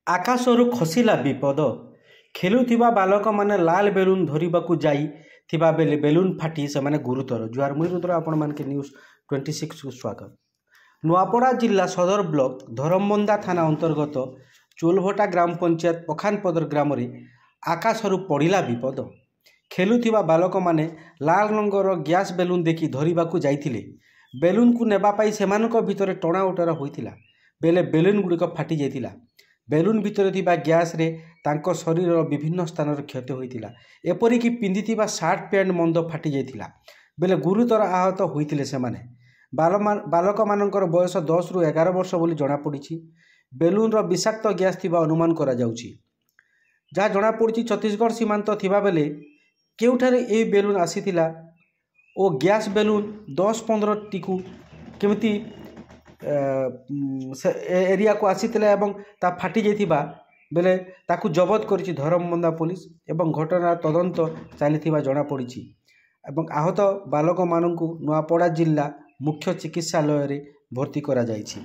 ଆକାଶରୁ ଖସିଲା ବିପଦ। ଖେଳୁଥିବା ବାଲକମାନେ ଲାଲ ବେଲୁନ ଧରିବାକୁ ଯାଇଥିବା ବେଳେ ବେଲୁନ ଫାଟି ସେମାନେ ଗୁରୁତର। ଜୁହାର ମୁଇଁ ରୁଦ୍ର ଆପଣମାନଙ୍କୁ ନ୍ୟୁଜ୍ 26କୁ ସ୍ୱାଗତ। ନୂଆପଡ଼ା ଜିଲ୍ଲା ସଦର ବ୍ଲକ ଧରମବନ୍ଦା ଥାନା ଅନ୍ତର୍ଗତ ଚୋଲଭଟା ଗ୍ରାମ ପଞ୍ଚାୟତ ପଖାନପଦର ଗ୍ରାମରେ ଆକାଶରୁ ପଡ଼ିଲା ବିପଦ। ଖେଳୁଥିବା ବାଲକମାନେ ଲାଲ ରଙ୍ଗର ଗ୍ୟାସ୍ ବେଲୁନ ଦେଖି ଧରିବାକୁ ଯାଇଥିଲେ। ବେଲୁନକୁ ନେବା ପାଇଁ ସେମାନଙ୍କ ଭିତରେ ଟଣା ଓଟରା ହୋଇଥିଲା ବେଳେ ବେଲୁନ ଗୁଡ଼ିକ ଫାଟି ଯାଇଥିଲା। ବେଲୁନ ଭିତରେ ଥିବା ଗ୍ୟାସ୍ରେ ତାଙ୍କ ଶରୀରର ବିଭିନ୍ନ ସ୍ଥାନରେ କ୍ଷତି ହୋଇଥିଲା। ଏପରିକି ପିନ୍ଧିଥିବା ସାର୍ଟ ପ୍ୟାଣ୍ଟ ମନ୍ଦ ଫାଟି ଯାଇଥିଲା ବେଳେ ଗୁରୁତର ଆହତ ହୋଇଥିଲେ ସେମାନେ। ବାଲକମାନଙ୍କର ବୟସ 10ରୁ 11 ବର୍ଷ ବୋଲି ଜଣାପଡ଼ିଛି। ବେଲୁନର ବିଷାକ୍ତ ଗ୍ୟାସ୍ ଥିବା ଅନୁମାନ କରାଯାଉଛି। ଯାହା ଜଣାପଡ଼ିଛି ଛତିଶଗଡ଼ ସୀମାନ୍ତ ଥିବାବେଳେ କେଉଁଠାରେ ଏହି ବେଲୁନ ଆସିଥିଲା ଓ ଗ୍ୟାସ୍ ବେଲୁନ 10-15ଟିକୁ କେମିତି ସେ ଏରିଆକୁ ଆସିଥିଲା ଏବଂ ତା ଫାଟି ଯାଇଥିବା ବେଳେ ତାକୁ ଜବତ କରିଛି ଧରମବନ୍ଦା ପୋଲିସ ଏବଂ ଘଟଣାର ତଦନ୍ତ ଚାଲିଥିବା ଜଣାପଡ଼ିଛି ଏବଂ ଆହତ ବାଲକମାନଙ୍କୁ ନୂଆପଡ଼ା ଜିଲ୍ଲା ମୁଖ୍ୟ ଚିକିତ୍ସାଳୟରେ ଭର୍ତ୍ତି କରାଯାଇଛି।